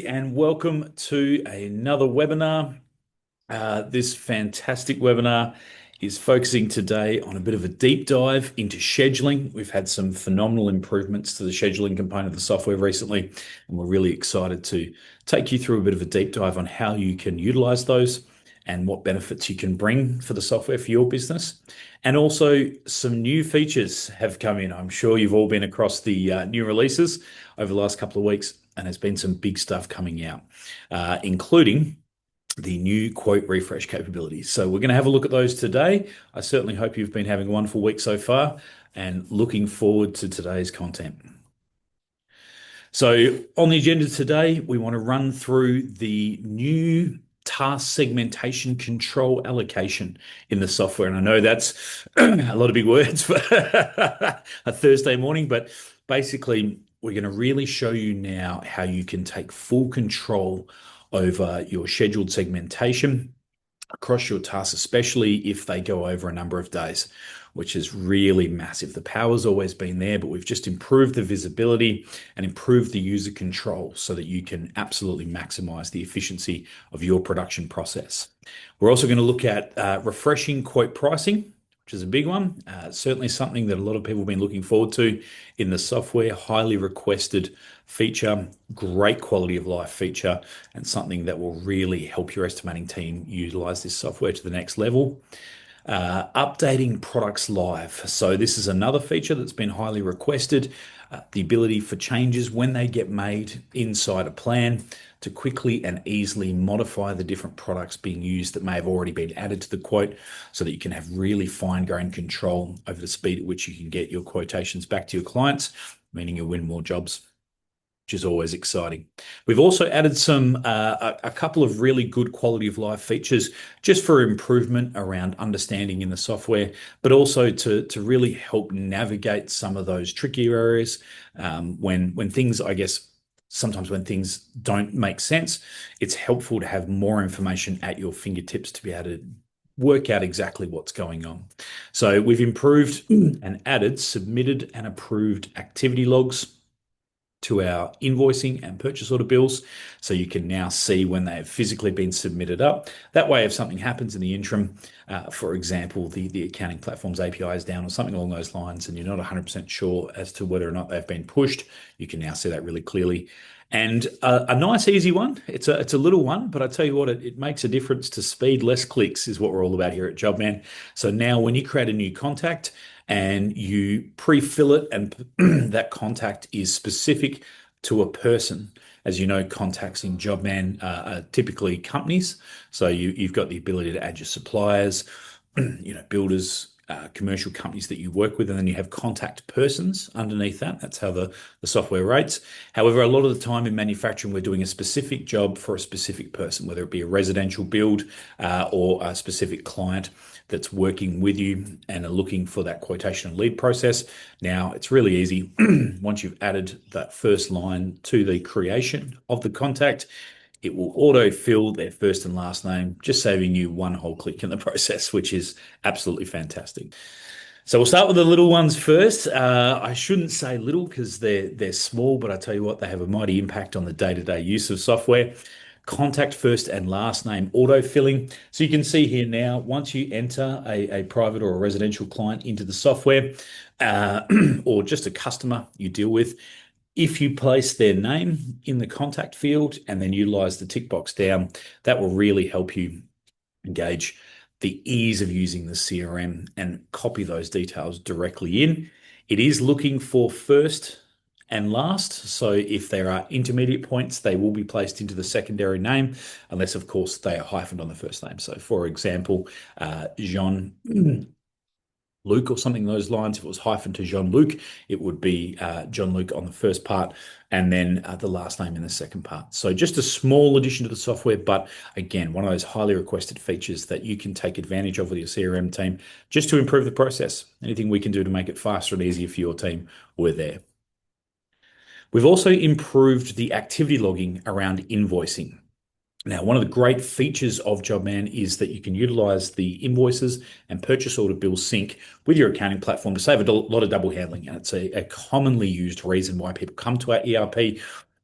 And welcome to another webinar. This fantastic webinar is focusing today on a bit of a deep dive into scheduling. We've had some phenomenal improvements to the scheduling component of the software recently, and we're really excited to take you through a bit of a deep dive on how you can utilize those and what benefits you can bring for the software for your business. And also, some new features have come in. I'm sure you've all been across the new releases over the last couple of weeks, and there's been some big stuff coming out, including the new quote refresh capabilities. So we're going to have a look at those today. I certainly hope you've been having a wonderful week so far and looking forward to today's content. So on the agenda today, we want to run through the new task segmentation control allocation in the software. And I know that's a lot of big words for a Thursday morning, but basically we're going to really show you now how you can take full control over your scheduled segmentation across your tasks, especially if they go over a number of days, which is really massive. The power's always been there, but we've just improved the visibility and improved the user control so that you can absolutely maximize the efficiency of your production process. We're also going to look at refreshing quote pricing, which is a big one. Certainly something that a lot of people have been looking forward to in the software, highly requested feature, great quality of life feature, and something that will really help your estimating team utilize this software to the next level. Updating products live. So this is another feature that's been highly requested, the ability for changes when they get made inside a plan to quickly and easily modify the different products being used that may have already been added to the quote so that you can have really fine-grained control over the speed at which you can get your quotations back to your clients, meaning you'll win more jobs, which is always exciting. We've also added a couple of really good quality of life features just for improvement around understanding in the software, but also to really help navigate some of those trickier areas when things, I guess, sometimes when things don't make sense, it's helpful to have more information at your fingertips to be able to work out exactly what's going on. So we've improved and added submitted and approved activity logs to our invoicing and purchase order bills. So you can now see when they have physically been submitted up. That way, if something happens in the interim, for example, the accounting platform's API is down or something along those lines, and you're not 100% sure as to whether or not they've been pushed, you can now see that really clearly. And a nice, easy one. It's a little one, but I tell you what, it makes a difference to speed. Less clicks is what we're all about here at Jobman. So now when you create a new contact, and you pre-fill it, and that contact is specific to a person. As you know, contacts in Jobman are typically companies. So you've got the ability to add your suppliers, builders, commercial companies that you work with, and then you have contact persons underneath that. That's how the software rates. However, a lot of the time in manufacturing, we're doing a specific job for a specific person, whether it be a residential build or a specific client that's working with you and are looking for that quotation and lead process. Now, it's really easy. Once you've added that first line to the creation of the contact, it will auto-fill their first and last name, just saving you one whole click in the process, which is absolutely fantastic. So we'll start with the little ones first. I shouldn't say little because they're small, but I tell you what, they have a mighty impact on the day-to-day use of software. Contact first and last name auto-filling. So you can see here now, once you enter a private or a residential client into the software, or just a customer you deal with, if you place their name in the contact field and then utilize the tick box down, that will really help you engage the ease of using the CRM and copy those details directly in. It is looking for first and last. So if there are intermediate points, they will be placed into the secondary name, unless, of course, they are hyphened on the first name. So, for example, Jean Luc or something along those lines. If it was hyphen to Jean-Luc, it would be John-Luc on the first part and then the last name in the second part. So just a small addition to the software, but again, one of those highly requested features that you can take advantage of with your CRM team just to improve the process. Anything we can do to make it faster and easier for your team, we're there. We've also improved the activity logging around invoicing. Now, one of the great features of Jobman is that you can utilize the invoices and purchase order bill sync with your accounting platform to save a lot of double handling. And it's a commonly used reason why people come to our ERP.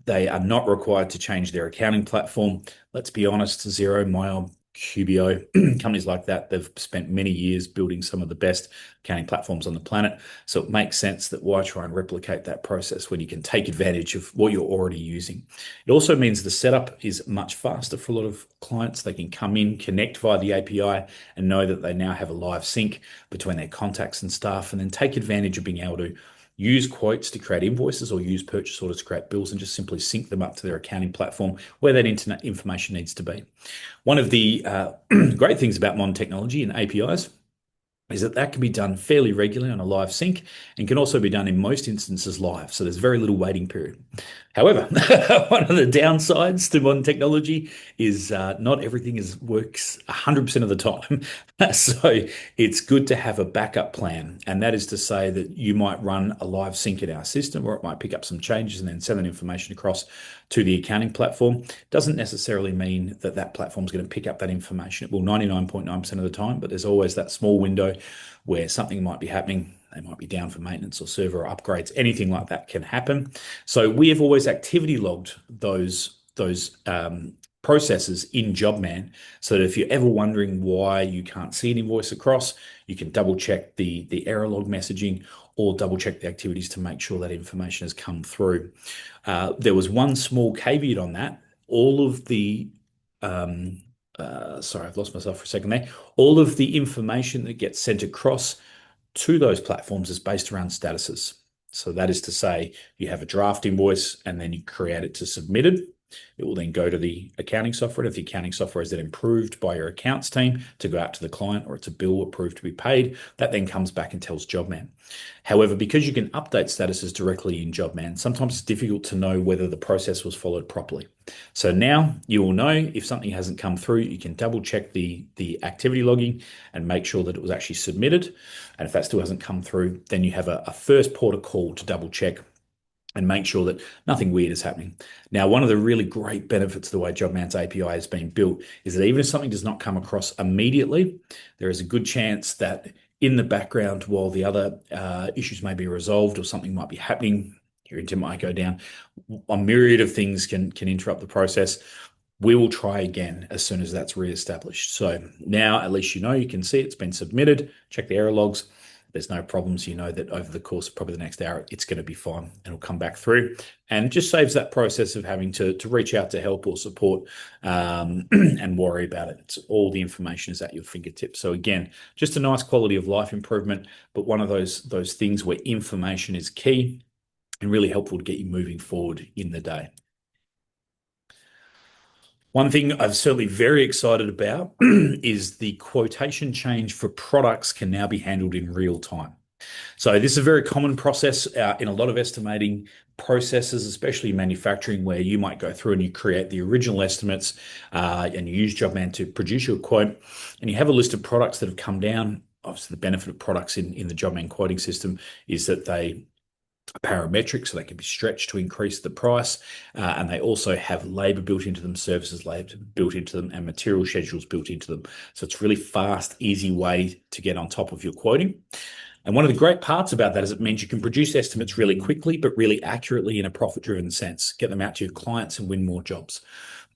They are not required to change their accounting platform. Let's be honest, Xero, Mile, QBO, companies like that, they've spent many years building some of the best accounting platforms on the planet. So it makes sense that why try and replicate that process when you can take advantage of what you're already using. It also means the setup is much faster for a lot of clients. They can come in, connect via the API, and know that they now have a live sync between their contacts and staff, and then take advantage of being able to use quotes to create invoices or use purchase orders to create bills and just simply sync them up to their accounting platform where that internet information needs to be. One of the great things about modern technology and APIs is that that can be done fairly regularly on a live sync and can also be done in most instances live. So there's very little waiting period. However, one of the downsides to modern technology is not everything works 100% of the time. So it's good to have a backup plan. And that is to say that you might run a live sync in our system, or it might pick up some changes and then send that information across to the accounting platform. Doesn't necessarily mean that that platform is going to pick up that information. It will 99.9% of the time, but there's always that small window where something might be happening. They might be down for maintenance or server upgrades. Anything like that can happen. So we have always activity logged those processes in Jobman, so that if you're ever wondering why you can't see an invoice across, you can double check the error log messaging or double check the activities to make sure that information has come through. There was one small caveat on that. All of the sorry, I've lost myself for a second there. All of the information that gets sent across to those platforms is based around statuses. So that is to say, you have a draft invoice and then you create it to submitted. It will then go to the accounting software. If the accounting software is then approved by your accounts team to go out to the client, or it's a bill approved to be paid, that then comes back and tells Jobman. However, because you can update statuses directly in Jobman, sometimes it's difficult to know whether the process was followed properly. So now you will know if something hasn't come through, you can double check the activity logging and make sure that it was actually submitted. And if that still hasn't come through, then you have a first port of call to double check and make sure that nothing weird is happening. Now, one of the really great benefits of the way Jobman's API has been built is that even if something does not come across immediately, there is a good chance that in the background, while the other issues may be resolved or something might be happening, your internet might go down, a myriad of things can interrupt the process. We will try again as soon as that's reestablished. So now at least you know, you can see it's been submitted, check the error logs. There's no problems. You know that over the course of probably the next hour, it's going to be fine and it'll come back through. And it just saves that process of having to reach out to help or support and worry about it. It's all the information is at your fingertips. So again, just a nice quality of life improvement, but one of those things where information is key and really helpful to get you moving forward in the day. One thing I'm certainly very excited about is the quotation change for products can now be handled in real time. So this is a very common process in a lot of estimating processes, especially manufacturing, where you might go through and you create the original estimates and you use Jobman to produce your quote, and you have a list of products that have come down. Obviously, the benefit of products in the Jobman quoting system is that they parametric, so they can be stretched to increase the price. And they also have labor built into them, services labor built into them, and material schedules built into them. So it's a really fast, easy way to get on top of your quoting. And one of the great parts about that is it means you can produce estimates really quickly, but really accurately in a profit-driven sense, get them out to your clients and win more jobs.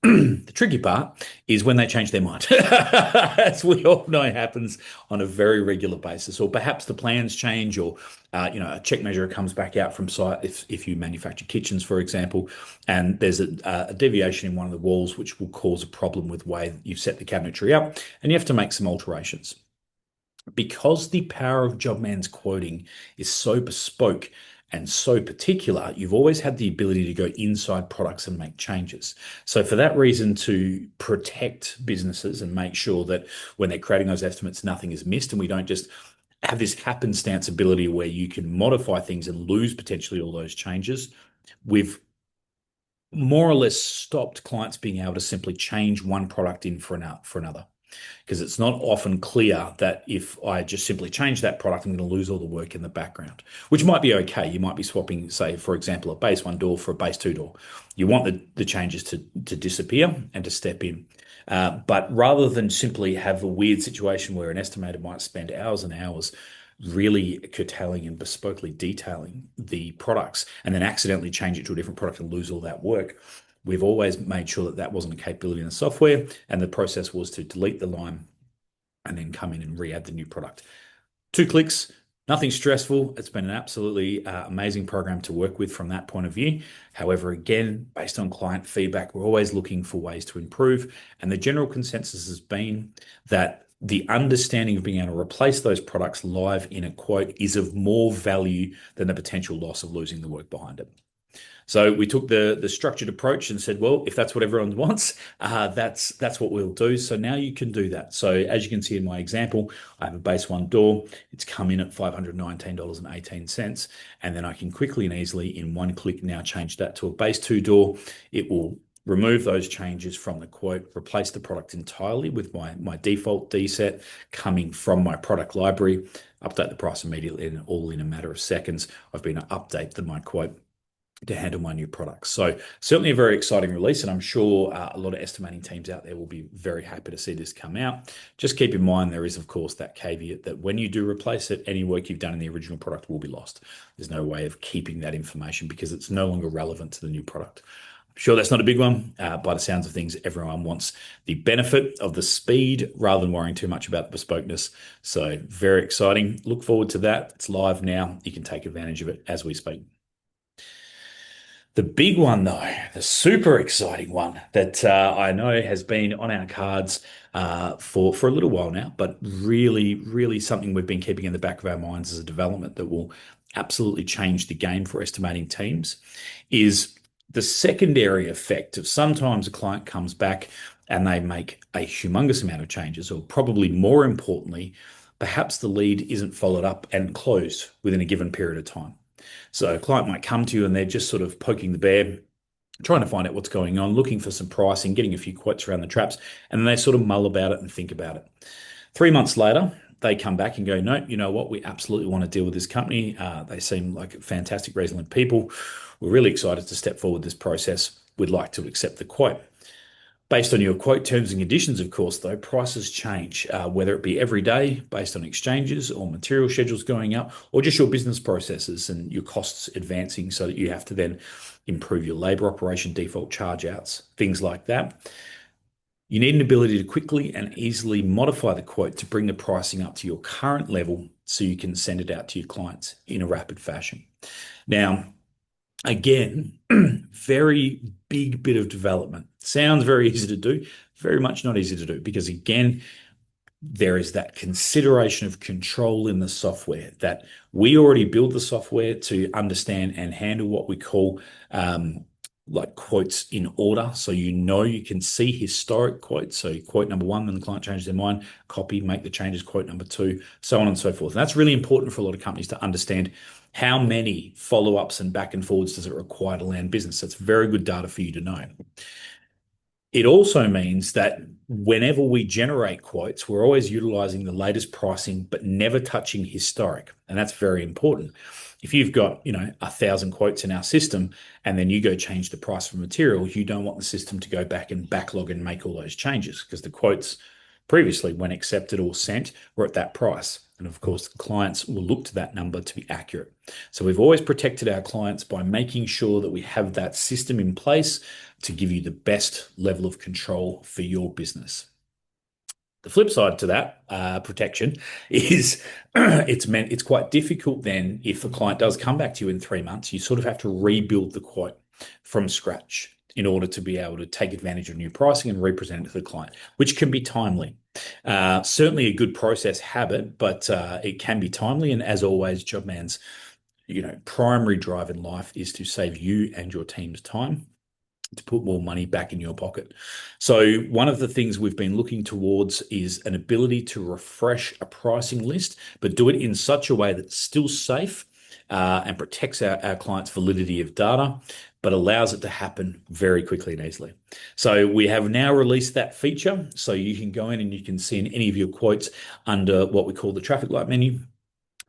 The tricky part is when they change their mind, as we all know happens on a very regular basis, or perhaps the plans change, or a check measure comes back out from site if you manufacture kitchens, for example, and there's a deviation in one of the walls which will cause a problem with the way you've set the cabinetry up, and you have to make some alterations. Because the power of Jobman's quoting is so bespoke and so particular, you've always had the ability to go inside products and make changes. So for that reason, to protect businesses and make sure that when they're creating those estimates, nothing is missed, and we don't just have this happenstance ability where you can modify things and lose potentially all those changes, we've more or less stopped clients being able to simply change one product in for another. Because it's not often clear that if I just simply change that product, I'm going to lose all the work in the background, which might be okay. You might be swapping, say, for example, a base one door for a base two door. You want the changes to disappear and to step in. But rather than simply have a weird situation where an estimator might spend hours and hours really curtailing and bespokely detailing the products and then accidentally change it to a different product and lose all that work. We've always made sure that that wasn't a capability in the software, and the process was to delete the line and then come in and re-add the new product. 2 clicks, nothing stressful. It's been an absolutely amazing program to work with from that point of view. However, again, based on client feedback, we're always looking for ways to improve. And the general consensus has been that the understanding of being able to replace those products live in a quote is of more value than the potential loss of losing the work behind it. So we took the structured approach and said, well, if that's what everyone wants, that's what we'll do. So now you can do that. So as you can see in my example, I have a base one door. It's come in at $519.18. And then I can quickly and easily in one click now change that to a base two door. It will remove those changes from the quote, replace the product entirely with my default D set coming from my product library, update the price immediately, and all in a matter of seconds, I've been able to update my quote to handle my new products. So certainly a very exciting release, and I'm sure a lot of estimating teams out there will be very happy to see this come out. Just keep in mind there is, of course, that caveat that when you do replace it, any work you've done in the original product will be lost. There's no way of keeping that information because it's no longer relevant to the new product. I'm sure that's not a big one. By the sounds of things, everyone wants the benefit of the speed rather than worrying too much about the bespokeness. So very exciting. Look forward to that. It's live now. You can take advantage of it as we speak. The big one, though, the super exciting one that I know has been on our cards for a little while now, but really, really something we've been keeping in the back of our minds as a development that will absolutely change the game for estimating teams, is the secondary effect of sometimes a client comes back and they make a humongous amount of changes, or probably more importantly, perhaps the lead isn't followed up and closed within a given period of time. So a client might come to you and they're just sort of poking the bear, trying to find out what's going on, looking for some pricing, getting a few quotes around the traps, and then they sort of mull about it and think about it. 3 months later, they come back and go, no, you know what? We absolutely want to deal with this company. They seem like fantastic, resilient people. We're really excited to step forward this process. We'd like to accept the quote. Based on your quote terms and conditions, of course, though, prices change, whether it be every day based on exchanges or material schedules going up, or just your business processes and your costs advancing so that you have to then improve your labor operation, default charge outs, things like that. You need an ability to quickly and easily modify the quote to bring the pricing up to your current level so you can send it out to your clients in a rapid fashion. Now, again, very big bit of development. Sounds very easy to do, very much not easy to do because, again, there is that consideration of control in the software that we already build the software to understand and handle what we call like quotes in order. So you can see historic quotes. So quote number one, when the client changes their mind, copy, make the changes, quote number two, so on and so forth. And that's really important for a lot of companies to understand how many follow-ups and back and forwards does it require to land business. That's very good data for you to know. It also means that whenever we generate quotes, we're always utilizing the latest pricing, but never touching historic. And that's very important. If you've got, 1,000 quotes in our system and then you go change the price for material, you don't want the system to go back and backlog and make all those changes because the quotes previously, when accepted or sent, were at that price. And of course, the clients will look to that number to be accurate. So we've always protected our clients by making sure that we have that system in place to give you the best level of control for your business. The flip side to that protection is it's quite difficult then if a client does come back to you in 3 months, you sort of have to rebuild the quote from scratch in order to be able to take advantage of new pricing and represent it to the client, which can be timely. Certainly a good process habit, but it can be timely. And as always, Jobman's primary drive in life is to save you and your team's time, to put more money back in your pocket. So one of the things we've been looking towards is an ability to refresh a pricing list, but do it in such a way that's still safe and protects our clients' validity of data, but allows it to happen very quickly and easily. So we have now released that feature. So you can go in and you can see in any of your quotes under what we call the traffic light menu,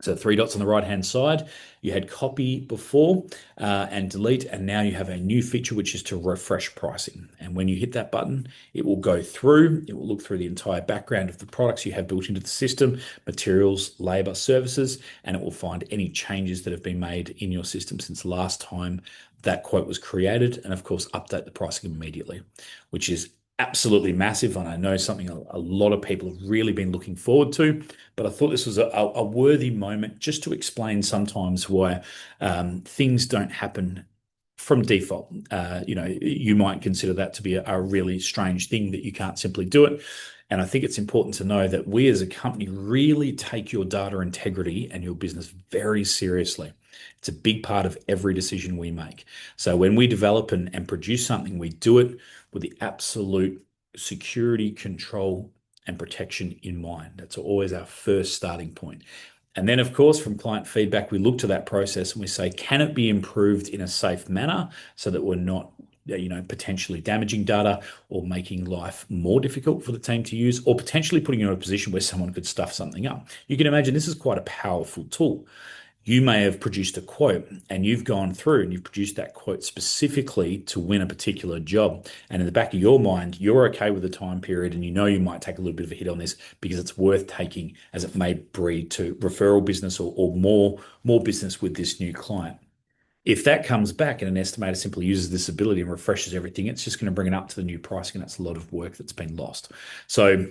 So three dots on the right-hand side. You had copy before and delete, and now you have a new feature, which is to refresh pricing. And when you hit that button, it will go through, it will look through the entire background of the products you have built into the system, materials, labor, services, and it will find any changes that have been made in your system since the last time that quote was created, and of course, update the pricing immediately, which is absolutely massive. And I know something a lot of people have really been looking forward to, but I thought this was a worthy moment just to explain sometimes why things don't happen from default. You might consider that to be a really strange thing that you can't simply do it. And I think it's important to know that we as a company really take your data integrity and your business very seriously. It's a big part of every decision we make. So when we develop and produce something, we do it with the absolute security, control, and protection in mind. That's always our first starting point. And then, of course, from client feedback, we look to that process and we say, can it be improved in a safe manner so that we're not, potentially damaging data or making life more difficult for the team to use, or potentially putting you in a position where someone could stuff something up. You can imagine this is quite a powerful tool. You may have produced a quote and you've gone through and you've produced that quote specifically to win a particular job. And in the back of your mind, you're okay with the time period and you know you might take a little bit of a hit on this because it's worth taking as it may breed to referral business or more business with this new client. If that comes back and an estimator simply uses this ability and refreshes everything, it's just going to bring it up to the new pricing, and that's a lot of work that's been lost. So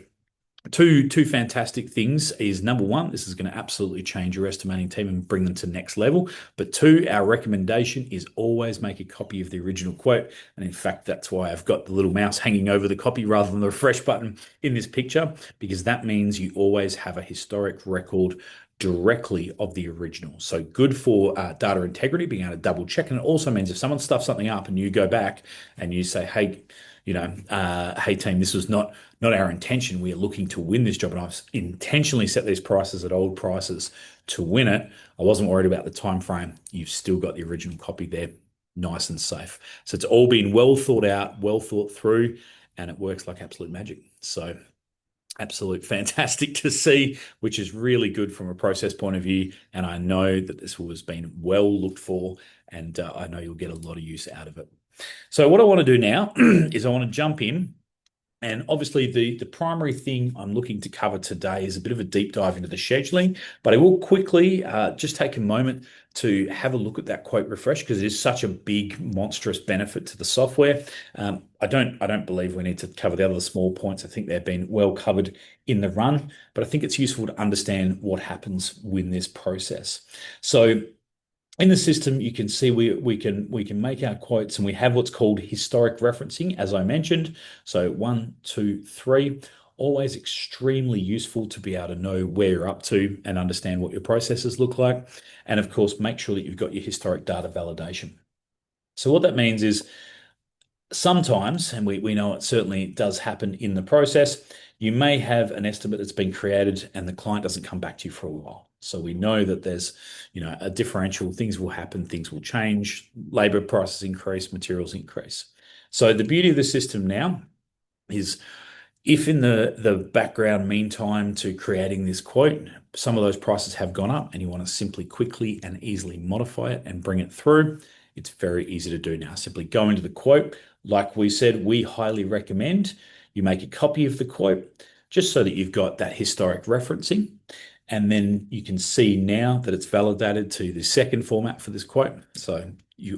two fantastic things is number one, this is going to absolutely change your estimating team and bring them to next level. But two, our recommendation is always make a copy of the original quote. And in fact, that's why I've got the little mouse hanging over the copy rather than the refresh button in this picture, because that means you always have a historic record directly of the original. So good for data integrity, being able to double check. And it also means if someone stuffs something up and you go back and you say, hey, hey team, this was not our intention. We are looking to win this job, and I've intentionally set these prices at old prices to win it. I wasn't worried about the time frame. You've still got the original copy there, nice and safe. So it's all been well thought out, well thought through, and it works like absolute magic. So absolute fantastic to see, which is really good from a process point of view. And I know that this has been well looked for, and I know you'll get a lot of use out of it. So what I want to do now is I want to jump in. And obviously, the primary thing I'm looking to cover today is a bit of a deep dive into the scheduling, but I will quickly just take a moment to have a look at that quote refresh because it is such a big, monstrous benefit to the software. I don't believe we need to cover the other small points. I think they've been well covered in the run, but I think it's useful to understand what happens with this process. So in the system, you can see we can make our quotes, and we have what's called historic referencing, as I mentioned. So 1, 2, 3, always extremely useful to be able to know where you're up to and understand what your processes look like. And of course, make sure that you've got your historic data validation. So what that means is sometimes, and we know it certainly does happen in the process, you may have an estimate that's been created and the client doesn't come back to you for a while. So we know that there's, a differential, things will happen, things will change, labor prices increase, materials increase. So the beauty of the system now is if in the background meantime to creating this quote, some of those prices have gone up and you want to simply quickly and easily modify it and bring it through, it's very easy to do now. Simply go into the quote. Like we said, we highly recommend you make a copy of the quote just so that you've got that historic referencing. And then you can see now that it's validated to the second format for this quote. So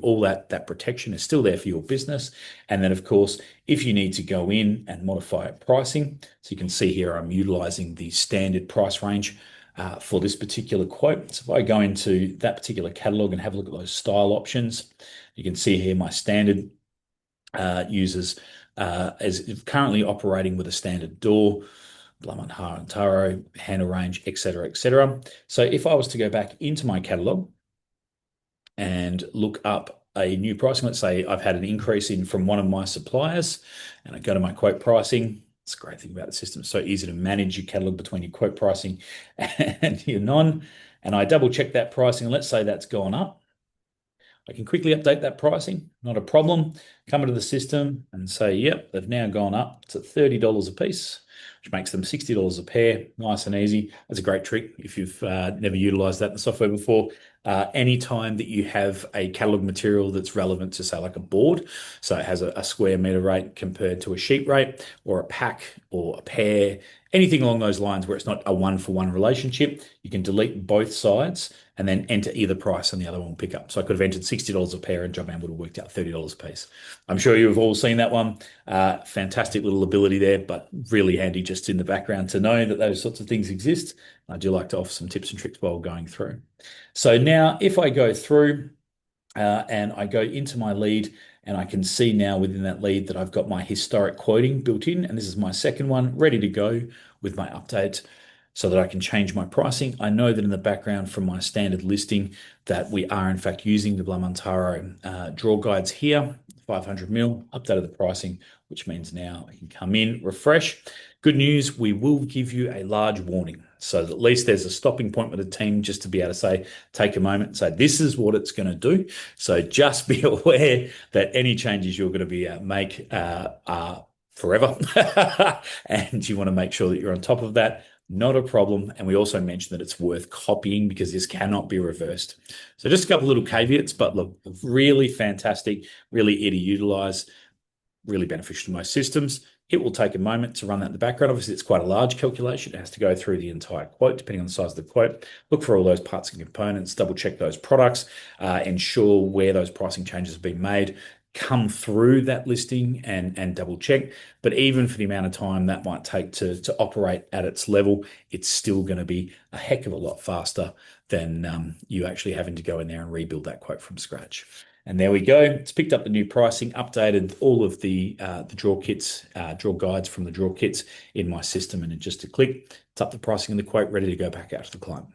all that protection is still there for your business. And then of course, if you need to go in and modify pricing, so you can see here I'm utilizing the standard price range for this particular quote. So if I go into that particular catalog and have a look at those style options, you can see here my standard uses is currently operating with a standard door, Blum and Taro, handle range, etc., etc. So if I was to go back into my catalog and look up a new pricing, let's say I've had an increase in from one of my suppliers, and I go to my quote pricing. It's a great thing about the system. It's so easy to manage your catalog between your quote pricing and your non. And I double check that pricing. Let's say that's gone up. I can quickly update that pricing, not a problem. Come into the system and say, yep, they've now gone up to $30 a piece, which makes them $60 a pair. Nice and easy. That's a great trick if you've never utilized that in the software before. Anytime that you have a catalog material that's relevant to, say, like a board, so it has a square meter rate compared to a sheet rate, or a pack or a pair, anything along those lines where it's not a one-for-one relationship, you can delete both sides and then enter either price and the other one will pick up. So I could have entered $60 a pair and Jobman would have worked out $30 a piece. I'm sure you've all seen that one. Fantastic little ability there, but really handy just in the background to know that those sorts of things exist. I do like to offer some tips and tricks while going through. So now if I go through and I go into my lead, and I can see now within that lead that I've got my historic quoting built in, and this is my second one ready to go with my update so that I can change my pricing. I know that in the background from my standard listing that we are in fact using the Blamantaro draw guides here, 500 mil, updated the pricing, which means now I can come in, refresh. Good news, we will give you a large warning. So that at least there's a stopping point with the team just to be able to say, take a moment and say, this is what it's going to do. So just be aware that any changes you're going to be make are forever. And you want to make sure that you're on top of that. Not a problem. And we also mentioned that it's worth copying because this cannot be reversed. So just a couple little caveats, but look, really fantastic, really easy to utilize, really beneficial to most systems. It will take a moment to run that in the background. Obviously, it's quite a large calculation. It has to go through the entire quote, depending on the size of the quote. Look for all those parts and components, double check those products, ensure where those pricing changes have been made, come through that listing and double check. But even for the amount of time that might take to operate at its level, it's still going to be a heck of a lot faster than you actually having to go in there and rebuild that quote from scratch. And there we go. It's picked up the new pricing, updated all of the draw kits, draw guides from the draw kits in my system. And in just a click, it's up the pricing and the quote ready to go back out to the client.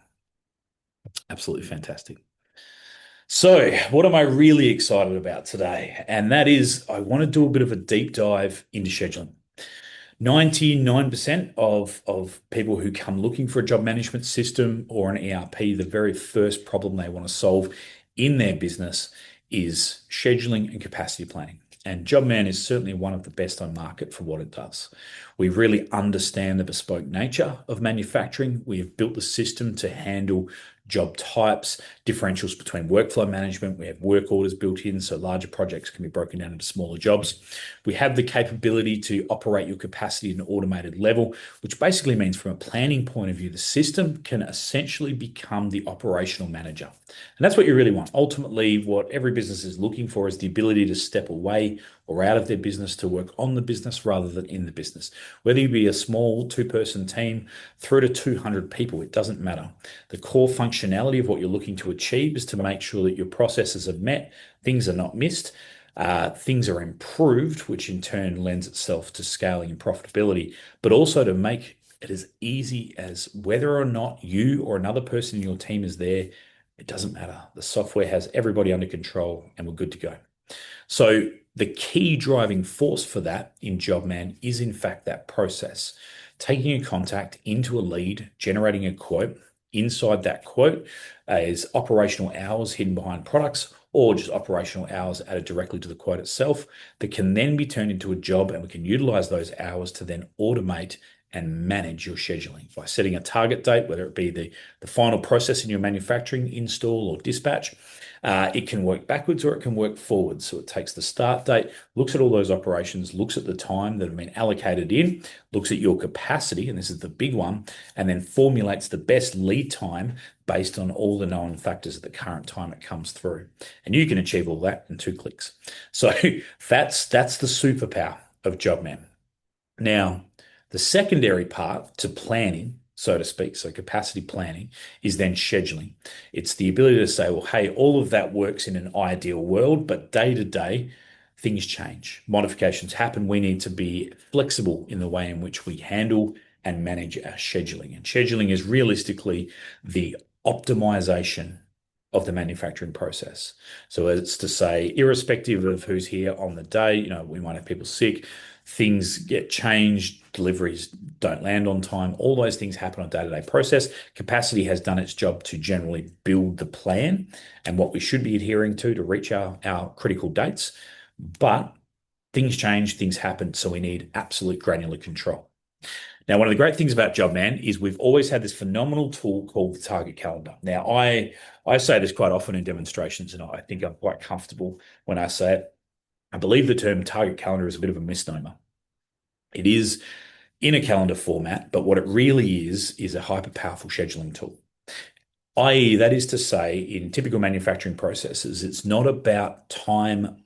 Absolutely fantastic. So what am I really excited about today? And that is I want to do a bit of a deep dive into scheduling. 99% of people who come looking for a job management system or an ERP, the very first problem they want to solve in their business is scheduling and capacity planning. And Jobman is certainly one of the best on market for what it does. We really understand the bespoke nature of manufacturing. We have built the system to handle job types, differentials between workflow management. We have work orders built in, so larger projects can be broken down into smaller jobs. We have the capability to operate your capacity at an automated level, which basically means from a planning point of view, the system can essentially become the operational manager. And that's what you really want. Ultimately, what every business is looking for is the ability to step away or out of their business to work on the business rather than in the business. Whether you be a small two-person team through to 200 people, it doesn't matter. The core functionality of what you're looking to achieve is to make sure that your processes are met, things are not missed, things are improved, which in turn lends itself to scaling and profitability, but also to make it as easy as whether or not you or another person in your team is there, it doesn't matter. The software has everybody under control and we're good to go. So the key driving force for that in Jobman is in fact that process. Taking a contact into a lead, generating a quote. Inside that quote is operational hours hidden behind products or just operational hours added directly to the quote itself that can then be turned into a job, and we can utilize those hours to then automate and manage your scheduling by setting a target date, whether it be the final process in your manufacturing, install, or dispatch. It can work backwards or it can work forwards. So it takes the start date, looks at all those operations, looks at the time that have been allocated in, looks at your capacity, and this is the big one, and then formulates the best lead time based on all the known factors at the current time it comes through. And you can achieve all that in 2 clicks. So that's the superpower of Jobman. Now, the secondary part to planning, so to speak, so capacity planning, is then scheduling. It's the ability to say, well, hey, all of that works in an ideal world, but day to day, things change. Modifications happen. We need to be flexible in the way in which we handle and manage our scheduling. And scheduling is realistically the optimization of the manufacturing process. So it's to say, irrespective of who's here on the day, we might have people sick, things get changed, deliveries don't land on time. All those things happen on day-to-day process. Capacity has done its job to generally build the plan and what we should be adhering to reach our critical dates. But things change, things happen, so we need absolute granular control. Now, one of the great things about Jobman is we've always had this phenomenal tool called the target calendar. Now, I say this quite often in demonstrations, and I think I'm quite comfortable when I say it. I believe the term target calendar is a bit of a misnomer. It is in a calendar format, but what it really is a hyper powerful scheduling tool. I.e., that is to say, in typical manufacturing processes, it's not about time,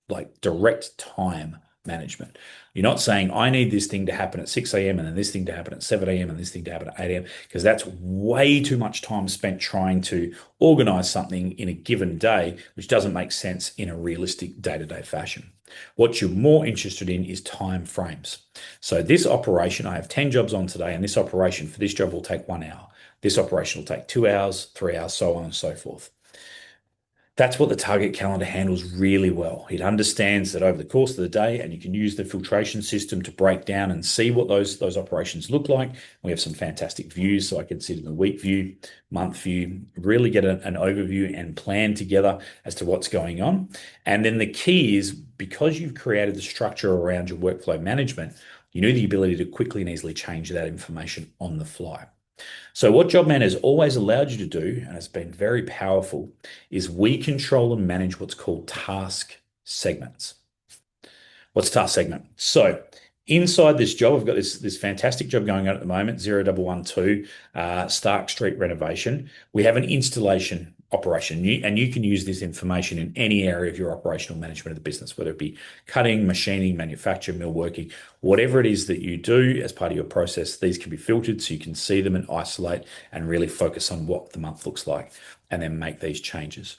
like direct time management. You're not saying, I need this thing to happen at 6 a.m. and then this thing to happen at 7 a.m. and this thing to happen at 8 a.m. because that's way too much time spent trying to organize something in a given day, which doesn't make sense in a realistic day-to-day fashion. What you're more interested in is time frames. So this operation, I have 10 jobs on today, and this operation for this job will take 1 hour. This operation will take 2 hours, 3 hours, so on and so forth. That's what the target calendar handles really well. It understands that over the course of the day, and you can use the filtration system to break down and see what those operations look like. We have some fantastic views, so I can sit in the week view, month view, really get an overview and plan together as to what's going on. And then the key is because you've created the structure around your workflow management, you need the ability to quickly and easily change that information on the fly. So what Jobman has always allowed you to do, and it's been very powerful, is we control and manage what's called task segments. What's task segment? So inside this job, I've got this fantastic job going on at the moment, 0112 Stark Street renovation. We have an installation operation, and you can use this information in any area of your operational management of the business, whether it be cutting, machining, manufacture, millworking, whatever it is that you do as part of your process. These can be filtered so you can see them and isolate and really focus on what the month looks like and then make these changes.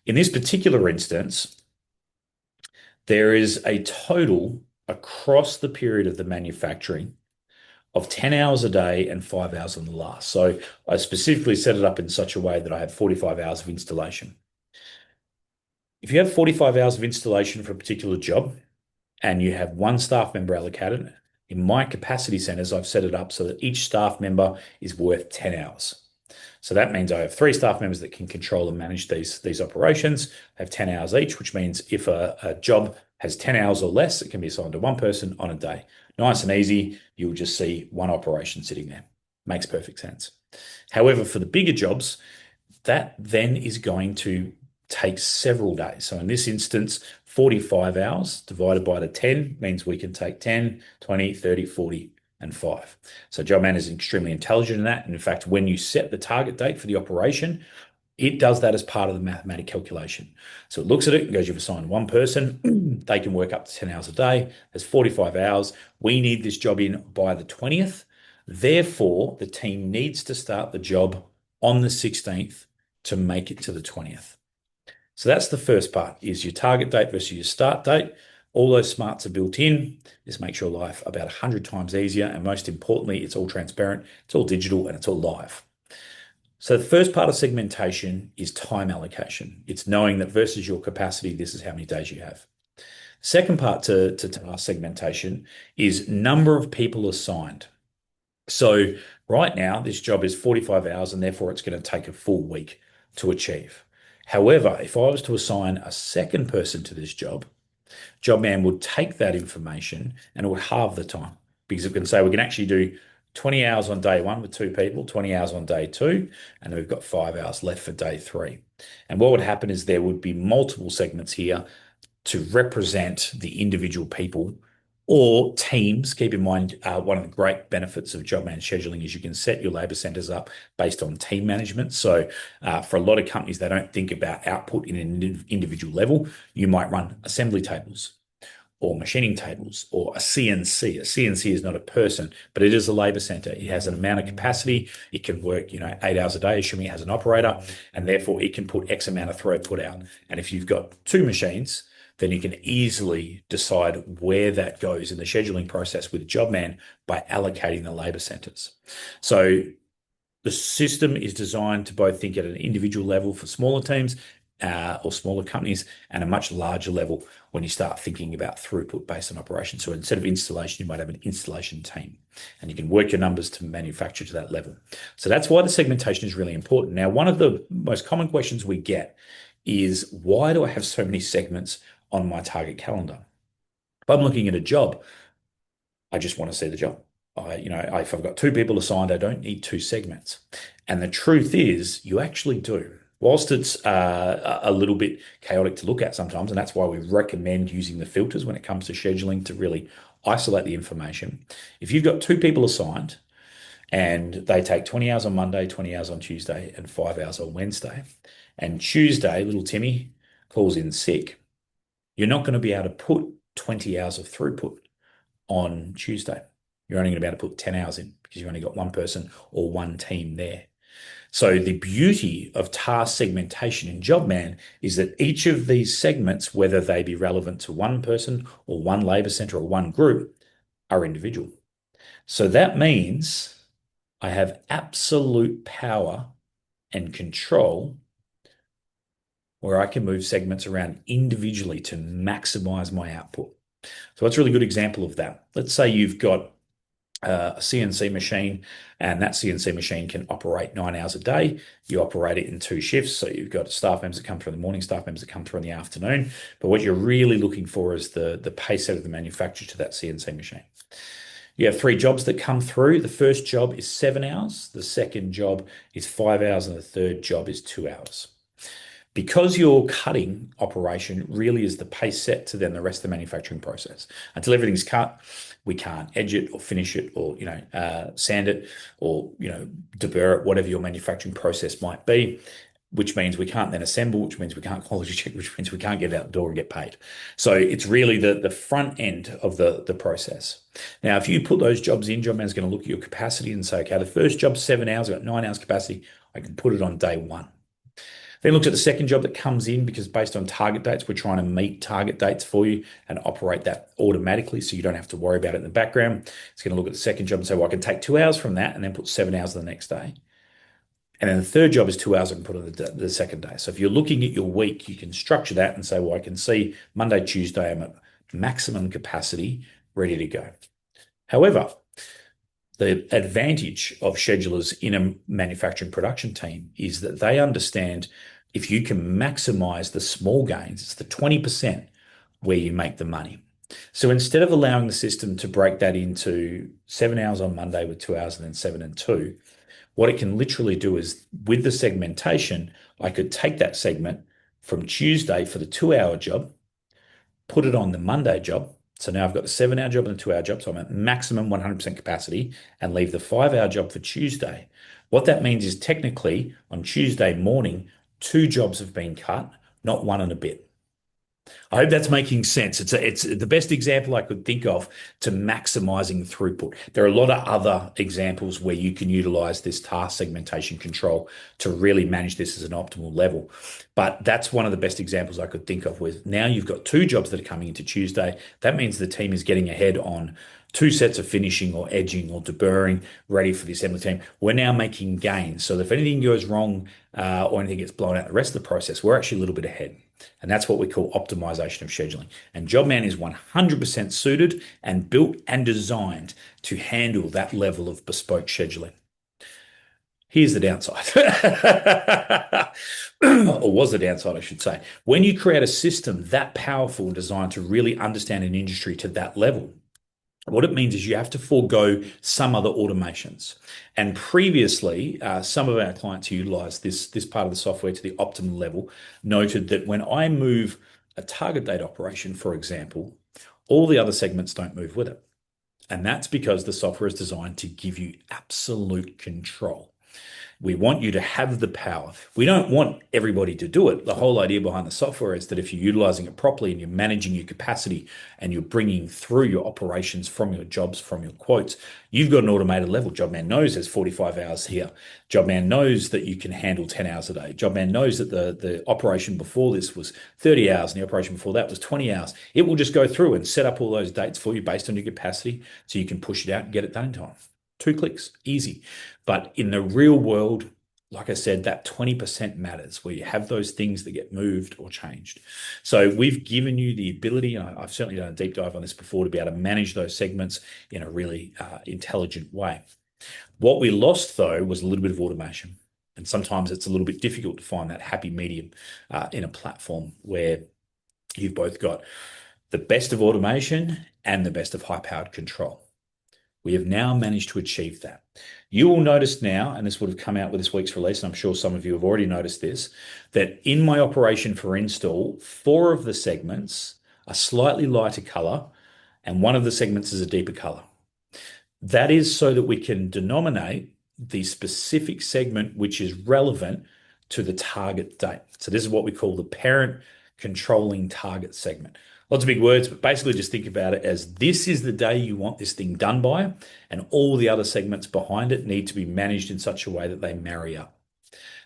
In this particular instance, there is a total across the period of the manufacturing of 10 hours a day and 5 hours on the last. So I specifically set it up in such a way that I have 45 hours of installation. If you have 45 hours of installation for a particular job and you have one staff member allocated, in my capacity centers, I've set it up so that each staff member is worth 10 hours. So that means I have 3 staff members that can control and manage these operations. I have 10 hours each, which means if a job has 10 hours or less, it can be assigned to one person on a day. Nice and easy. You'll just see one operation sitting there. Makes perfect sense. However, for the bigger jobs, that then is going to take several days. So in this instance, 45 hours divided by the 10 means we can take 10, 20, 30, 40, and 5. So Jobman is extremely intelligent in that. And in fact, when you set the target date for the operation, it does that as part of the mathematic calculation. So it looks at it and goes, you've assigned one person, they can work up to 10 hours a day. There's 45 hours. We need this job in by the 20th. Therefore, the team needs to start the job on the 16th to make it to the 20th. So that's the first part, is your target date versus your start date. All those smarts are built in. This makes your life about 100 times easier. And most importantly, it's all transparent, it's all digital, and it's all live. So the first part of segmentation is time allocation. It's knowing that versus your capacity, this is how many days you have. Second part to task segmentation is number of people assigned. So right now, this job is 45 hours, and therefore it's going to take a full week to achieve. However, if I was to assign a second person to this job, Jobman would take that information and it would halve the time, because it can say we can actually do 20 hours on day 1 with 2 people, 20 hours on day 2, and then we've got 5 hours left for day 3. And what would happen is there would be multiple segments here to represent the individual people or teams. Keep in mind, one of the great benefits of Jobman scheduling is you can set your labor centers up based on team management. So for a lot of companies, they don't think about output in an individual level. You might run assembly tables or machining tables or a CNC. A CNC is not a person, but it is a labor center. It has an amount of capacity. It can work, 8 hours a day, assuming it has an operator, and therefore it can put X amount of throughput out. And if you've got 2 machines, then you can easily decide where that goes in the scheduling process with Jobman by allocating the labor centers. So the system is designed to both think at an individual level for smaller teams or smaller companies, and a much larger level when you start thinking about throughput based on operations. So instead of installation, you might have an installation team, and you can work your numbers to manufacture to that level. So that's why the segmentation is really important. Now, one of the most common questions we get is, why do I have so many segments on my target calendar? If I'm looking at a job, I just want to see the job. If I've got two people assigned, I don't need two segments. And the truth is, you actually do. Whilst it's a little bit chaotic to look at sometimes, and that's why we recommend using the filters when it comes to scheduling to really isolate the information. If you've got two people assigned and they take 20 hours on Monday, 20 hours on Tuesday, and 5 hours on Wednesday, and Tuesday, little Timmy calls in sick, you're not going to be able to put 20 hours of throughput on Tuesday. You're only going to be able to put 10 hours in because you've only got one person or one team there. So the beauty of task segmentation in Jobman is that each of these segments, whether they be relevant to one person or one labor center or one group, are individual. So that means I have absolute power and control where I can move segments around individually to maximize my output. So that's a really good example of that. Let's say you've got a CNC machine, and that CNC machine can operate 9 hours a day. You operate it in two shifts. So you've got staff members that come through in the morning, staff members that come through in the afternoon. But what you're really looking for is the pace out of the manufacturer to that CNC machine. You have three jobs that come through. The first job is 7 hours. The second job is 5 hours. And the third job is 2 hours. Because your cutting operation really is the pace set to then the rest of the manufacturing process. Until everything's cut, we can't edge it or finish it or sand it or deburr it, whatever your manufacturing process might be, which means we can't then assemble, which means we can't quality check, which means we can't get it out the door and get paid. So it's really the front end of the process. Now, if you put those jobs in, Jobman's going to look at your capacity and say, okay, the first job's 7 hours, I've got 9 hours capacity, I can put it on day one. Then looks at the second job that comes in because based on target dates, we're trying to meet target dates for you and operate that automatically so you don't have to worry about it in the background. It's going to look at the second job and say, well, I can take 2 hours from that and then put 7 hours the next day. And then the third job is 2 hours I can put on the second day. So if you're looking at your week, you can structure that and say, well, I can see Monday, Tuesday, I'm at maximum capacity, ready to go. However, the advantage of schedulers in a manufacturing production team is that they understand if you can maximize the small gains, it's the 20% where you make the money. So instead of allowing the system to break that into 7 hours on Monday with 2 hours and then 7 and 2, what it can literally do is with the segmentation, I could take that segment from Tuesday for the 2 hour job, put it on the Monday job. So now I've got the 7 hour job and the 2 hour job. So I'm at maximum 100% capacity and leave the 5 hour job for Tuesday. What that means is technically on Tuesday morning, two jobs have been cut, not one and a bit. I hope that's making sense. It's the best example I could think of to maximizing throughput. There are a lot of other examples where you can utilize this task segmentation control to really manage this as an optimal level. But that's one of the best examples I could think of, where now you've got two jobs that are coming into Tuesday. That means the team is getting ahead on two sets of finishing or edging or deburring ready for the assembly team. We're now making gains. So if anything goes wrong or anything gets blown out the rest of the process, we're actually a little bit ahead. And that's what we call optimization of scheduling. And Jobman is 100% suited and built and designed to handle that level of bespoke scheduling. Here's the downside, or was the downside, I should say. When you create a system that powerful and designed to really understand an industry to that level, what it means is you have to forego some other automations. And previously, some of our clients who utilized this part of the software to the optimal level noted that when I move a target date operation, for example, all the other segments don't move with it. And that's because the software is designed to give you absolute control. We want you to have the power. We don't want everybody to do it. The whole idea behind the software is that if you're utilizing it properly and you're managing your capacity and you're bringing through your operations from your jobs, from your quotes, you've got an automated level. Jobman knows there's 45 hours here. Jobman knows that you can handle 10 hours a day. Jobman knows that the operation before this was 30 hours and the operation before that was 20 hours. It will just go through and set up all those dates for you based on your capacity so you can push it out and get it done in time. 2 clicks, easy. But in the real world, like I said, that 20% matters where you have those things that get moved or changed. So we've given you the ability, and I've certainly done a deep dive on this before, to be able to manage those segments in a really intelligent way. What we lost, though, was a little bit of automation. And sometimes it's a little bit difficult to find that happy medium in a platform where you've both got the best of automation and the best of high-powered control. We have now managed to achieve that. You will notice now, and this would have come out with this week's release, and I'm sure some of you have already noticed this, that in my operation for install, four of the segments are slightly lighter color, and one of the segments is a deeper color. That is so that we can denominate the specific segment which is relevant to the target date. So this is what we call the parent controlling target segment. Lots of big words, but basically just think about it as this is the day you want this thing done by, and all the other segments behind it need to be managed in such a way that they marry up.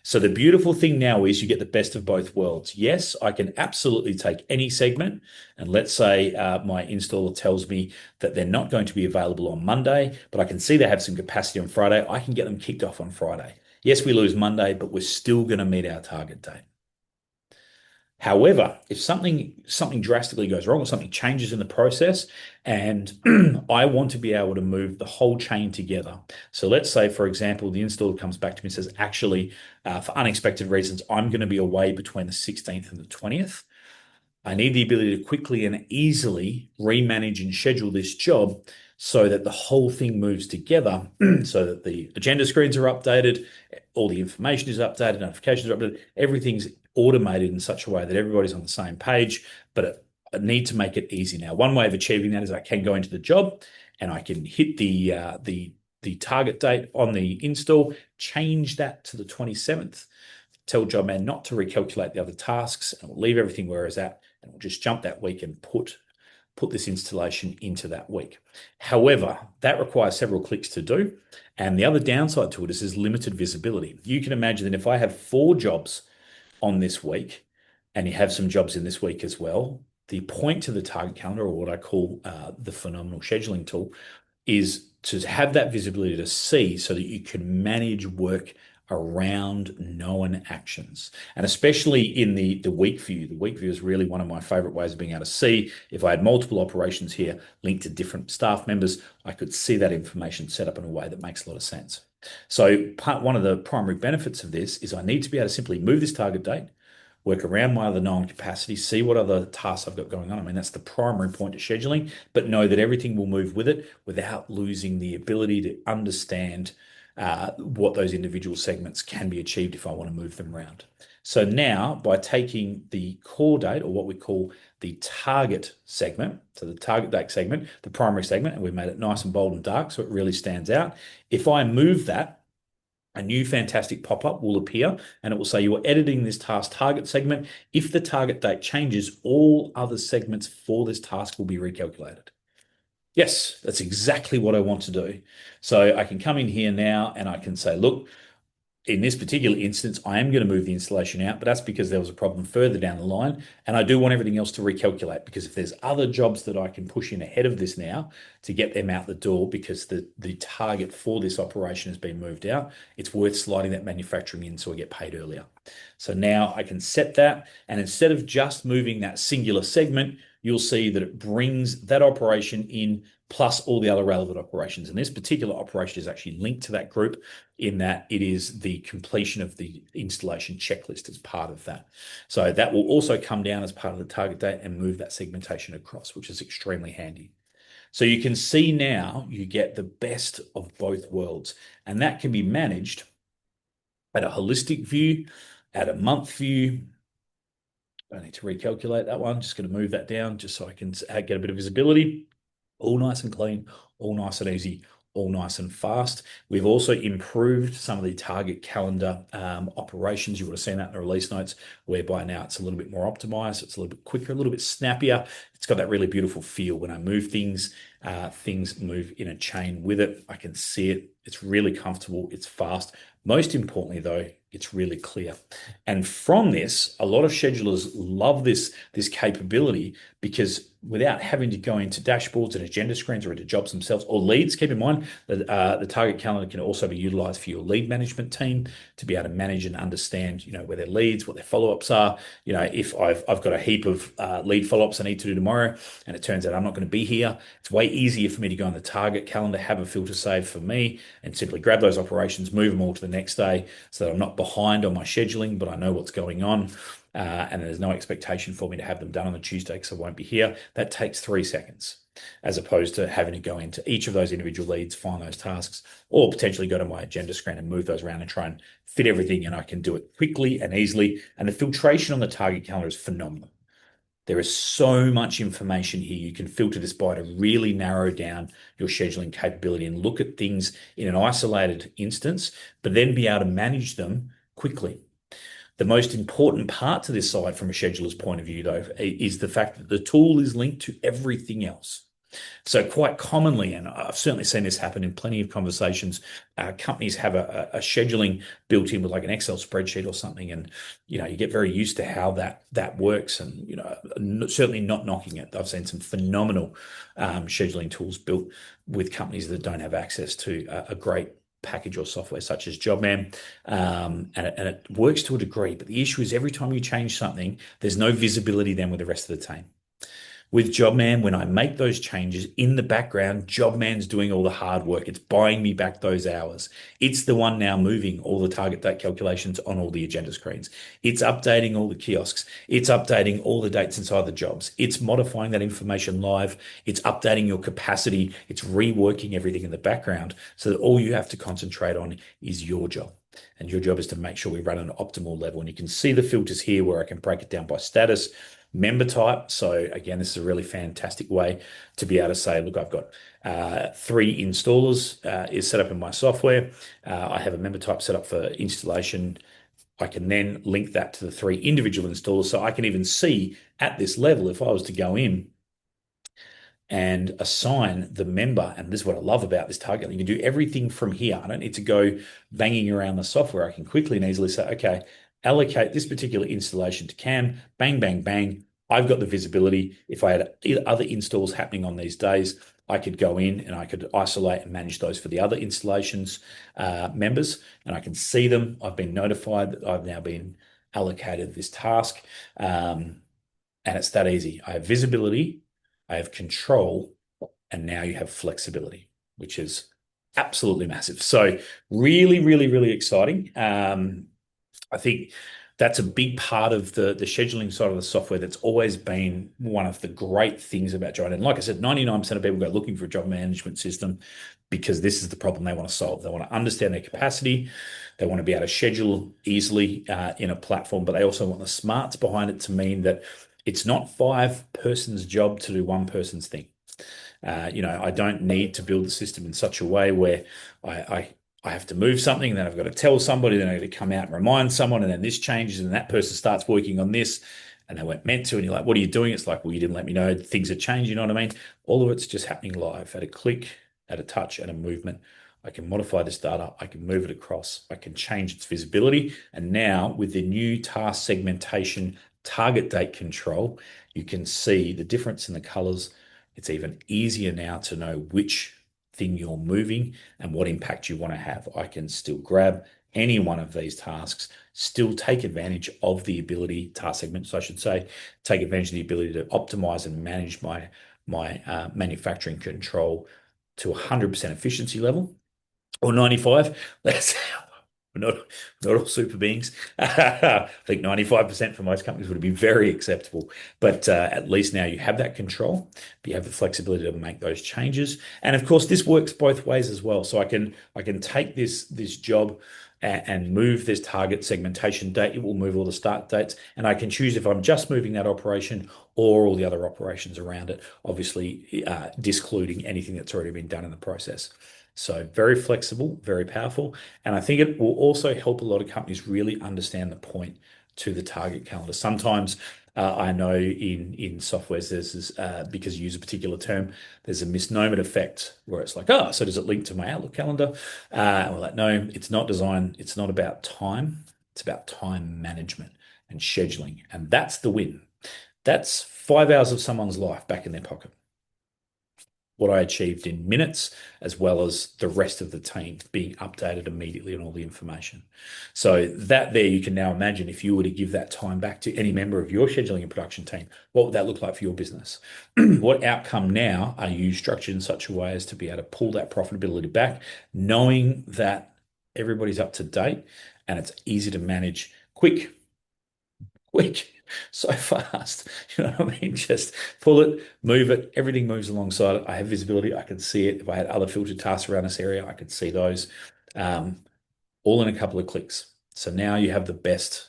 So the beautiful thing now is you get the best of both worlds. Yes, I can absolutely take any segment, and let's say my installer tells me that they're not going to be available on Monday, but I can see they have some capacity on Friday. I can get them kicked off on Friday. Yes, we lose Monday, but we're still going to meet our target date. However, if something drastically goes wrong or something changes in the process, and I want to be able to move the whole chain together. So let's say, for example, the installer comes back to me and says, actually, for unexpected reasons, I'm going to be away between the 16th and the 20th. I need the ability to quickly and easily remanage and schedule this job so that the whole thing moves together, so that the agenda screens are updated, all the information is updated, notifications are updated, everything's automated in such a way that everybody's on the same page, but I need to make it easy now. One way of achieving that is I can go into the job and I can hit the target date on the install, change that to the 27th, tell Jobman not to recalculate the other tasks, and we'll leave everything where it's at, and we'll just jump that week and put this installation into that week. However, that requires several clicks to do. And the other downside to it is limited visibility. You can imagine that if I have 4 jobs on this week, and you have some jobs in this week as well, the point to the target calendar, or what I call the phenomenal scheduling tool, is to have that visibility to see so that you can manage work around known actions. And especially in the week view. The week view is really one of my favorite ways of being able to see. If I had multiple operations here linked to different staff members, I could see that information set up in a way that makes a lot of sense. So one of the primary benefits of this is I need to be able to simply move this target date, work around my other known capacity, see what other tasks I've got going on. I mean, that's the primary point of scheduling, but know that everything will move with it without losing the ability to understand what those individual segments can be achieved if I want to move them around. So now, by taking the core date, or what we call the target segment, so the target date segment, the primary segment, and we've made it nice and bold and dark so it really stands out. If I move that, a new fantastic pop-up will appear and it will say you are editing this task target segment. If the target date changes, all other segments for this task will be recalculated. Yes, that's exactly what I want to do. So I can come in here now and I can say, look, in this particular instance, I am going to move the installation out, but that's because there was a problem further down the line. And I do want everything else to recalculate, because if there's other jobs that I can push in ahead of this now to get them out the door because the target for this operation has been moved out, it's worth sliding that manufacturing in so I get paid earlier. So now I can set that. And instead of just moving that singular segment, you'll see that it brings that operation in plus all the other relevant operations. And this particular operation is actually linked to that group in that it is the completion of the installation checklist as part of that. So that will also come down as part of the target date and move that segmentation across, which is extremely handy. So you can see now you get the best of both worlds, and that can be managed at a holistic view, at a month view. I need to recalculate that one. Just going to move that down just so I can get a bit of visibility. All nice and clean, all nice and easy, all nice and fast. We've also improved some of the target calendar operations. You would have seen that in the release notes, whereby now it's a little bit more optimized. It's a little bit quicker, a little bit snappier. It's got that really beautiful feel. When I move things, things move in a chain with it. I can see it. It's really comfortable. It's fast. Most importantly, though, it's really clear. And from this, a lot of schedulers love this capability, because without having to go into dashboards and agenda screens or into jobs themselves or leads. Keep in mind that the target calendar can also be utilized for your lead management team to be able to manage and understand, where their leads, what their follow-ups are. If I've got a heap of lead follow-ups I need to do tomorrow, and it turns out I'm not going to be here, it's way easier for me to go on the target calendar, have a filter saved for me, and simply grab those operations, move them all to the next day, so that I'm not behind on my scheduling, but I know what's going on. And there's no expectation for me to have them done on the Tuesday because I won't be here. That takes 3 seconds, as opposed to having to go into each of those individual leads, find those tasks, or potentially go to my agenda screen and move those around and try and fit everything. And I can do it quickly and easily. And the filtration on the target calendar is phenomenal. There is so much information here. You can filter this by to really narrow down your scheduling capability and look at things in an isolated instance, but then be able to manage them quickly. The most important part to this side from a scheduler's point of view, though, is the fact that the tool is linked to everything else. So quite commonly, and I've certainly seen this happen in plenty of conversations, companies have a scheduling built in with like an Excel spreadsheet or something, and you get very used to how that works, and certainly not knocking it. I've seen some phenomenal scheduling tools built with companies that don't have access to a great package or software such as Jobman, and it works to a degree. But the issue is every time you change something, there's no visibility then with the rest of the team. With Jobman, when I make those changes in the background, Jobman's doing all the hard work. It's buying me back those hours. It's the one now moving all the target date calculations on all the agenda screens. It's updating all the kiosks. It's updating all the dates inside the jobs. It's modifying that information live. It's updating your capacity. It's reworking everything in the background so that all you have to concentrate on is your job. And your job is to make sure we run at an optimal level. And you can see the filters here where I can break it down by status, member type. So again, this is a really fantastic way to be able to say, look, I've got 3 installers is set up in my software. I have a member type set up for installation. I can then link that to the 3 individual installers. So I can even see at this level, if I was to go in and assign the member. And this is what I love about this target. You can do everything from here. I don't need to go banging around the software. I can quickly and easily say, okay, allocate this particular installation to Cam, bang, bang, bang. I've got the visibility. If I had other installs happening on these days, I could go in and I could isolate and manage those for the other installations members, and I can see them. I've been notified that I've now been allocated this task, and it's that easy. I have visibility, I have control, and now you have flexibility, which is absolutely massive. So really, really, really exciting. I think that's a big part of the scheduling side of the software that's always been one of the great things about Jobman. And like I said, 99% of people go looking for a job management system because this is the problem they want to solve. They want to understand their capacity. They want to be able to schedule easily in a platform, but they also want the smarts behind it to mean that it's not 5 persons' job to do 1 person's thing. I don't need to build the system in such a way where I have to move something, and then I've got to tell somebody, then I have to come out and remind someone, and then this changes, and that person starts working on this, and they weren't meant to, and you're like, what are you doing? It's like, well, you didn't let me know things are changing, you know what I mean? All of it's just happening live at a click, at a touch, at a movement. I can modify this data, I can move it across, I can change its visibility, and now with the new task segmentation target date control, you can see the difference in the colors. It's even easier now to know which thing you're moving and what impact you want to have. I can still grab any one of these tasks, still take advantage of the ability, task segments, I should say, take advantage of the ability to optimize and manage my manufacturing control to 100% efficiency level or 95. That's not all super beings. I think 95% for most companies would be very acceptable. But at least now you have that control, but you have the flexibility to make those changes. And of course, this works both ways as well. So I can take this job and move this target segmentation date. It will move all the start dates, and I can choose if I'm just moving that operation or all the other operations around it, obviously discluding anything that's already been done in the process. So very flexible, very powerful. And I think it will also help a lot of companies really understand the point to the target calendar. Sometimes I know in softwares there's this, because you use a particular term, there's a misnomer effect where it's like, oh, so does it link to my Outlook calendar? And we're like, no, it's not design. It's not about time. It's about time management and scheduling. And that's the win. That's 5 hours of someone's life back in their pocket. What I achieved in minutes, as well as the rest of the team being updated immediately on all the information. So that there, you can now imagine if you were to give that time back to any member of your scheduling and production team, what would that look like for your business? What outcome now are you structured in such a way as to be able to pull that profitability back, knowing that everybody's up to date and it's easy to manage quick, so fast. You know what I mean? Just pull it, move it, everything moves alongside it. I have visibility, I can see it. If I had other filtered tasks around this area, I could see those um, all in a couple of clicks. So now you have the best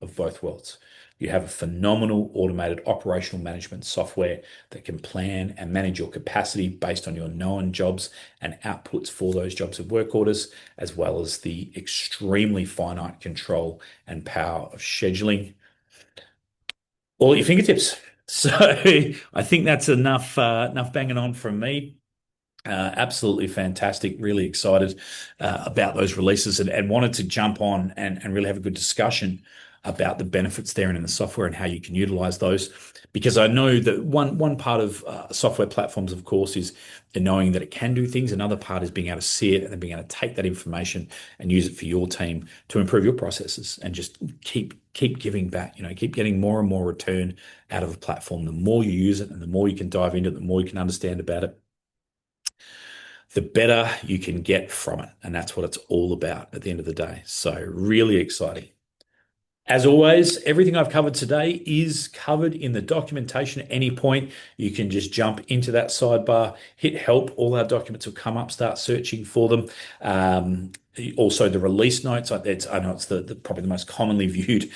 of both worlds. You have a phenomenal automated operational management software that can plan and manage your capacity based on your known jobs and outputs for those jobs and work orders, as well as the extremely finite control and power of scheduling all at your fingertips. So I think that's enough banging on from me. Absolutely fantastic. Really excited about those releases and wanted to jump on and really have a good discussion about the benefits there and in the software and how you can utilize those. Because I know that one part of software platforms, of course, is the knowing that it can do things. Another part is being able to see it and then being able to take that information and use it for your team to improve your processes and just keep giving back. Keep getting more and more return out of a platform. The more you use it and the more you can dive into it, the more you can understand about it, the better you can get from it. And that's what it's all about at the end of the day. So really exciting. As always, everything I've covered today is covered in the documentation. At any point, you can just jump into that sidebar, hit help. All our documents will come up, start searching for them. Also, the release notes. I know it's probably the most commonly viewed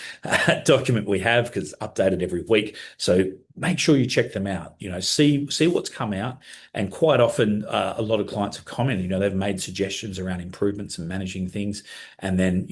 document we have because it's updated every week. So make sure you check them out. See what's come out. And quite often, a lot of clients have commented. They've made suggestions around improvements and managing things, and then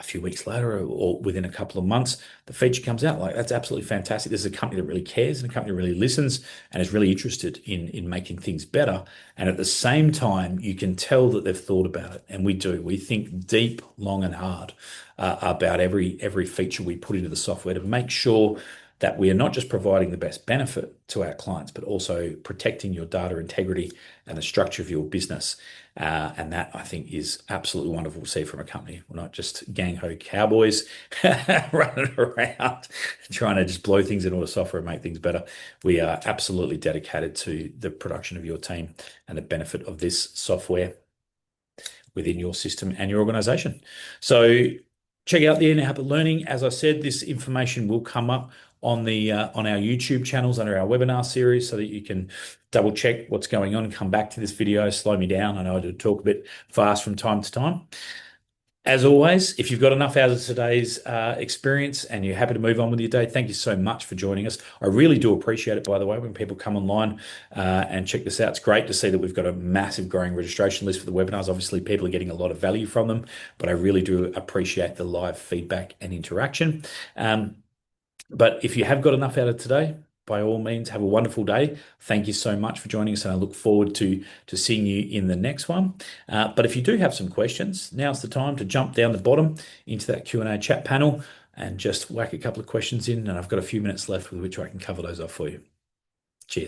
a few weeks later or within a couple of months, the feature comes out. Like, that's absolutely fantastic. This is a company that really cares and a company that really listens and is really interested in making things better. And at the same time, you can tell that they've thought about it. And we do. We think deep, long, and hard about every feature we put into the software to make sure that we are not just providing the best benefit to our clients, but also protecting your data integrity and the structure of your business. And that, I think, is absolutely wonderful to see from a company. We're not just gang-ho cowboys running around trying to just blow things into a software and make things better. We are absolutely dedicated to the production of your team and the benefit of this software within your system and your organization. So check out the In-App Learning. As I said, this information will come up on our YouTube channels under our webinar series so that you can double check what's going on and come back to this video, slow me down. I know I do talk a bit fast from time to time. As always, if you've got enough out of today's experience and you're happy to move on with your day, thank you so much for joining us. I really do appreciate it, by the way, when people come online and check this out. It's great to see that we've got a massive growing registration list for the webinars. Obviously, people are getting a lot of value from them, but I really do appreciate the live feedback and interaction. But if you have got enough out of today, by all means, have a wonderful day. Thank you so much for joining us, and I look forward to seeing you in the next one. But if you do have some questions, now's the time to jump down the bottom into that Q&A chat panel and just whack a couple of questions in, and I've got a few minutes left with which I can cover those off for you. Cheers.